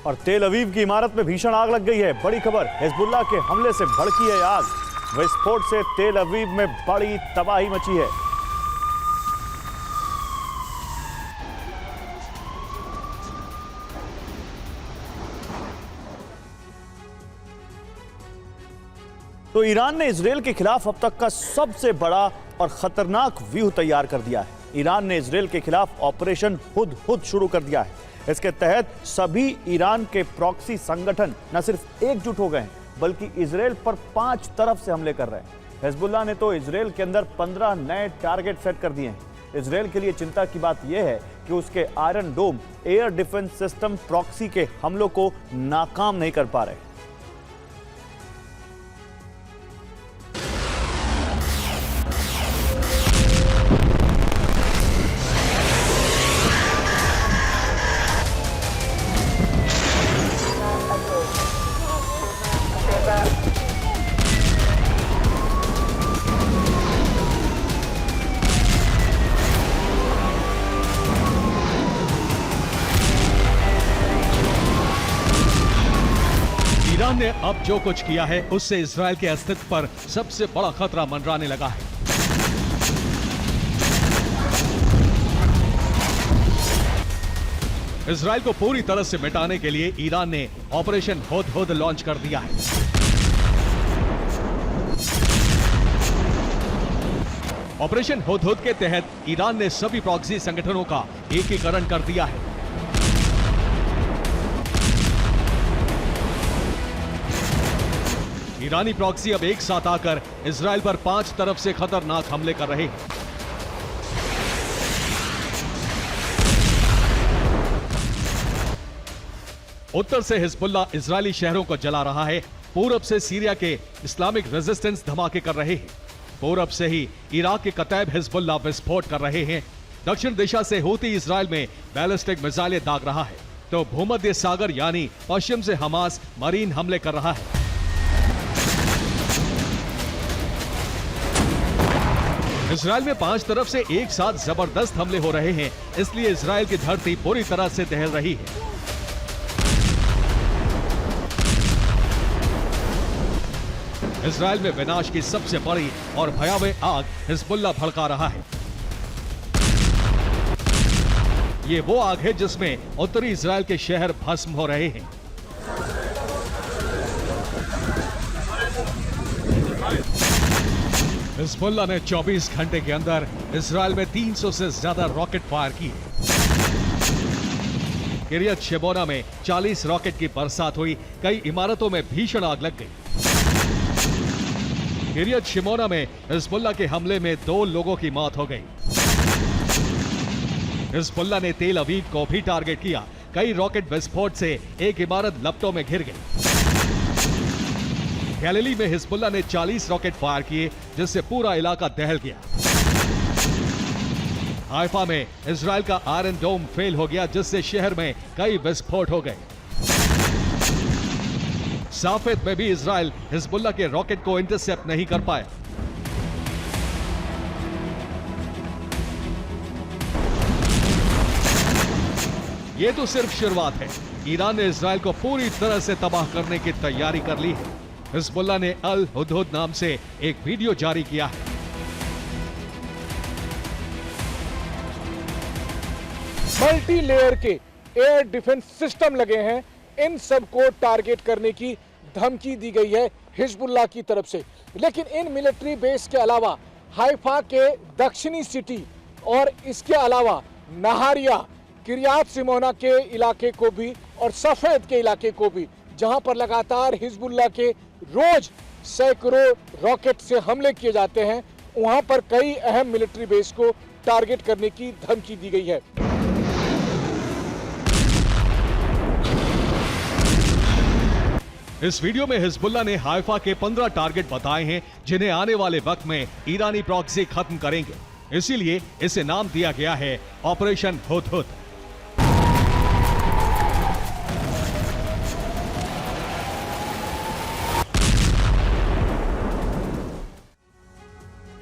और तेल अवीव की इमारत में भीषण आग लग गई है। बड़ी खबर, हिजबुल्लाह के हमले से भड़की है आग। विस्फोट से तेल अवीव में बड़ी तबाही मची है। तो ईरान ने इजरायल के खिलाफ अब तक का सबसे बड़ा और खतरनाक व्यूह तैयार कर दिया है। ईरान ने इजरायल के खिलाफ ऑपरेशन हुद शुरू कर दिया है। इसके तहत सभी ईरान के प्रॉक्सी संगठन न सिर्फ एकजुट हो गए हैं, बल्कि इजरायल पर 5 तरफ से हमले कर रहे हैं। हिजबुल्लाह ने तो इजरायल के अंदर 15 नए टारगेट सेट कर दिए हैं। इजरायल के लिए चिंता की बात यह है कि उसके आयरन डोम एयर डिफेंस सिस्टम प्रॉक्सी के हमलों को नाकाम नहीं कर पा रहे। ईरान ने अब जो कुछ किया है उससे इजरायल के अस्तित्व पर सबसे बड़ा खतरा मंडराने लगा है। इजरायल को पूरी तरह से मिटाने के लिए ईरान ने ऑपरेशन हुद लॉन्च कर दिया है। ऑपरेशन हुद के तहत ईरान ने सभी प्रॉक्सी संगठनों का एकीकरण कर दिया है। ईरानी प्रॉक्सी अब एक साथ आकर इजरायल पर 5 तरफ से खतरनाक हमले कर रहे हैं। उत्तर से हिजबुल्लाह इजरायली शहरों को जला रहा है। पूरब से सीरिया के इस्लामिक रेजिस्टेंस धमाके कर रहे हैं। पूरब से ही इराक के कतैब हिजबुल्लाह विस्फोट कर रहे हैं। दक्षिण दिशा से हूती इजरायल में बैलिस्टिक मिसाइलें दाग रहा है, तो भूमध्य सागर यानी पश्चिम से हमास मरीन हमले कर रहा है। इजरायल में 5 तरफ से एक साथ जबरदस्त हमले हो रहे हैं, इसलिए इजरायल की धरती पूरी तरह से दहल रही है। इजरायल में विनाश की सबसे बड़ी और भयावह आग हिजबुल्लाह भड़का रहा है। ये वो आग है जिसमें उत्तरी इजरायल के शहर भस्म हो रहे हैं। हिजबुल्लाह ने 24 घंटे के अंदर इजरायल में 300 से ज्यादा रॉकेट फायर किए। किरियत शेमोना में 40 रॉकेट की बरसात हुई। कई इमारतों में भीषण आग लग गई। किरियत शेमोना में हिजबुल्लाह के हमले में 2 लोगों की मौत हो गई। हिजबुल्लाह ने तेल अवीव को भी टारगेट किया। कई रॉकेट विस्फोट से एक इमारत लपटों में घिर गई। गैलिली में हिजबुल्लाह ने 40 रॉकेट फायर किए, जिससे पूरा इलाका दहल गया। हाइफा में इजरायल का आयरन डोम फेल हो गया, जिससे शहर में कई विस्फोट हो गए। साफेद में भी इजरायल हिजबुल्लाह के रॉकेट को इंटरसेप्ट नहीं कर पाया। यह तो सिर्फ शुरुआत है। ईरान ने इजरायल को पूरी तरह से तबाह करने की तैयारी कर ली है। हिजबुल्लाह ने अल हुद नाम से एक वीडियो जारी किया है। मल्टी लेयर के एयर डिफेंस सिस्टम लगे हैं। इन सब को टारगेट करने की धमकी दी गई है हिजबुल्लाह की तरफ से। लेकिन इन मिलिट्री बेस के अलावा हाइफा के दक्षिणी सिटी और इसके अलावा नहारिया, किरियात सिमोना के इलाके को भी और सफेद के इलाके को भी, जहां पर लगातार हिजबुल्लाह के रोज सैकड़ों रॉकेट से हमले किए जाते हैं, वहां पर कई अहम मिलिट्री बेस को टारगेट करने की धमकी दी गई है। इस वीडियो में हिजबुल्लाह ने हाइफा के 15 टारगेट बताए हैं, जिन्हें आने वाले वक्त में ईरानी प्रॉक्सी खत्म करेंगे। इसीलिए इसे नाम दिया गया है ऑपरेशन हुद।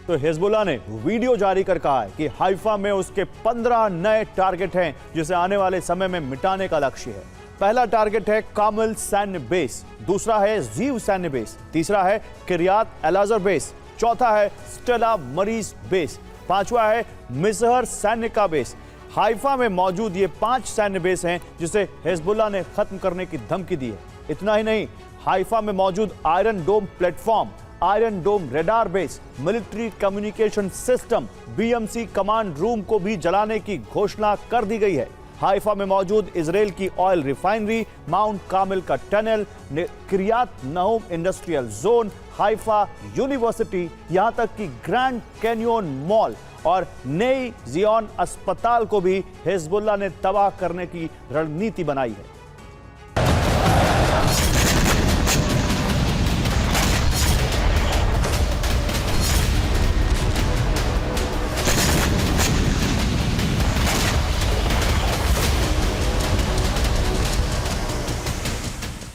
तो हिजबुल्लाह ने वीडियो जारी कर कहा है कि हाइफा में उसके 15 नए टारगेट हैं, जिसे आने वाले समय में मिटाने का लक्ष्य है। पहला टारगेट है कामिल सैन्य बेस, दूसरा है जीव सैन्य बेस, तीसरा है किरियात एलाजर बेस, चौथा है स्टेला मरीज बेस, पांचवा है मिजहर सैन्य का बेस। हाइफा में मौजूद ये 5 सैन्य बेस हैं जिसे हिजबुल्लाह ने खत्म करने की धमकी दी है। इतना ही नहीं, हाइफा में मौजूद iron dome platform, iron dome radar base, military communication system, BMC command room को भी जलाने की घोषणा कर दी गई है। हाइफा में मौजूद इजराइल की ऑयल रिफाइनरी, माउंट कामिल का टनल, किरियात नहूम इंडस्ट्रियल जोन, हाइफा यूनिवर्सिटी, यहां तक कि ग्रैंड कैनियन मॉल और नई जियोन अस्पताल को भी हिजबुल्लाह ने तबाह करने की रणनीति बनाई है।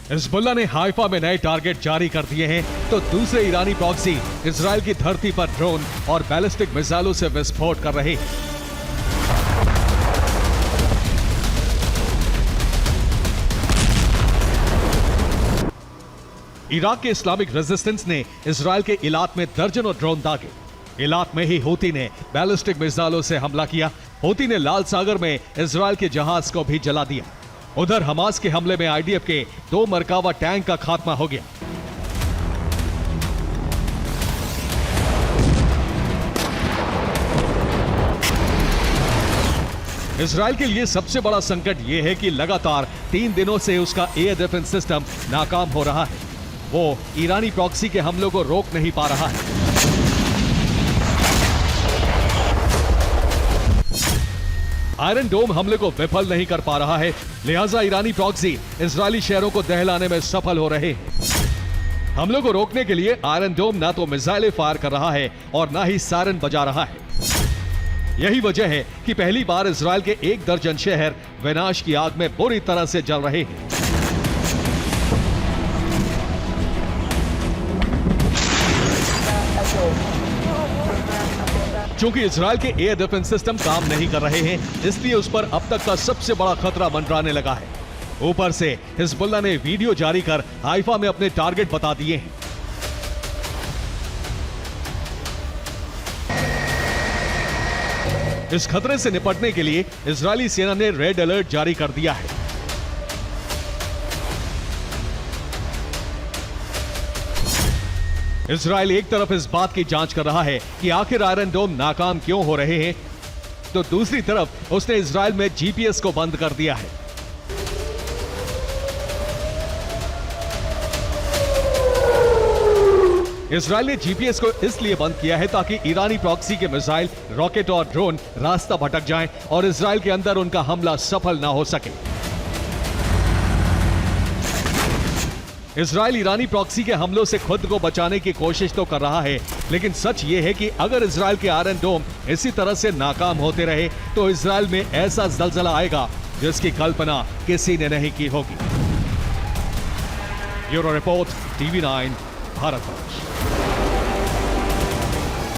हिजबुल्लाह ने हाइफा में नए टारगेट जारी कर दिए हैं, तो दूसरे ईरानी प्रॉक्सी इजराइल की धरती पर ड्रोन और बैलिस्टिक मिसाइलों से विस्फोट कर रहे हैं। इराक के इस्लामिक रेजिस्टेंस ने इजराइल के इलाक में दर्जनों ड्रोन दागे। इलाक में ही हूती ने बैलिस्टिक मिसाइलों से हमला किया। हूती ने लाल सागर में इजराइल के जहाज को भी जला दिया। उधर हमास के हमले में आईडीएफ के 2 मरकावा टैंक का खात्मा हो गया। इजराइल के लिए सबसे बड़ा संकट यह है कि लगातार 3 दिनों से उसका एयर डिफेंस सिस्टम नाकाम हो रहा है। वो ईरानी प्रॉक्सी के हमलों को रोक नहीं पा रहा है। आयरन डोम हमले को विफल नहीं कर पा रहा है, लिहाजा ईरानी प्रॉक्सी इजरायली शहरों को दहलाने में सफल हो रहे हैं। हमलों को रोकने के लिए आयरन डोम ना तो मिसाइलें फायर कर रहा है और ना ही सायरन बजा रहा है। यही वजह है कि पहली बार इजरायल के 1 दर्जन शहर विनाश की आग में बुरी तरह से जल रहे हैं। चूंकि इजरायल के एयर डिफेंस सिस्टम काम नहीं कर रहे हैं, इसलिए उस पर अब तक का सबसे बड़ा खतरा मंडराने लगा है। ऊपर से हिजबुल्लाह ने वीडियो जारी कर हाइफा में अपने टारगेट बता दिए हैं। इस खतरे से निपटने के लिए इजरायली सेना ने रेड अलर्ट जारी कर दिया है। इजरायल एक तरफ इस बात की जांच कर रहा है कि आखिर आयरन डोम नाकाम क्यों हो रहे हैं, तो दूसरी तरफ उसने इजरायल में जीपीएस को बंद कर दिया है। इजरायल ने जीपीएस को इसलिए बंद किया है ताकि ईरानी प्रॉक्सी के मिसाइल, रॉकेट और ड्रोन रास्ता भटक जाएं और इजरायल के अंदर उनका हमला सफल ना हो सके। इजरायल ईरानी प्रॉक्सी के हमलों से खुद को बचाने की कोशिश तो कर रहा है, लेकिन सच यह है कि अगर इजरायल के आयरन डोम इसी तरह से नाकाम होते रहे तो इजरायल में ऐसा जलजला आएगा जिसकी कल्पना किसी ने नहीं की होगी। Bureau report, TV9, Bharatvarsh.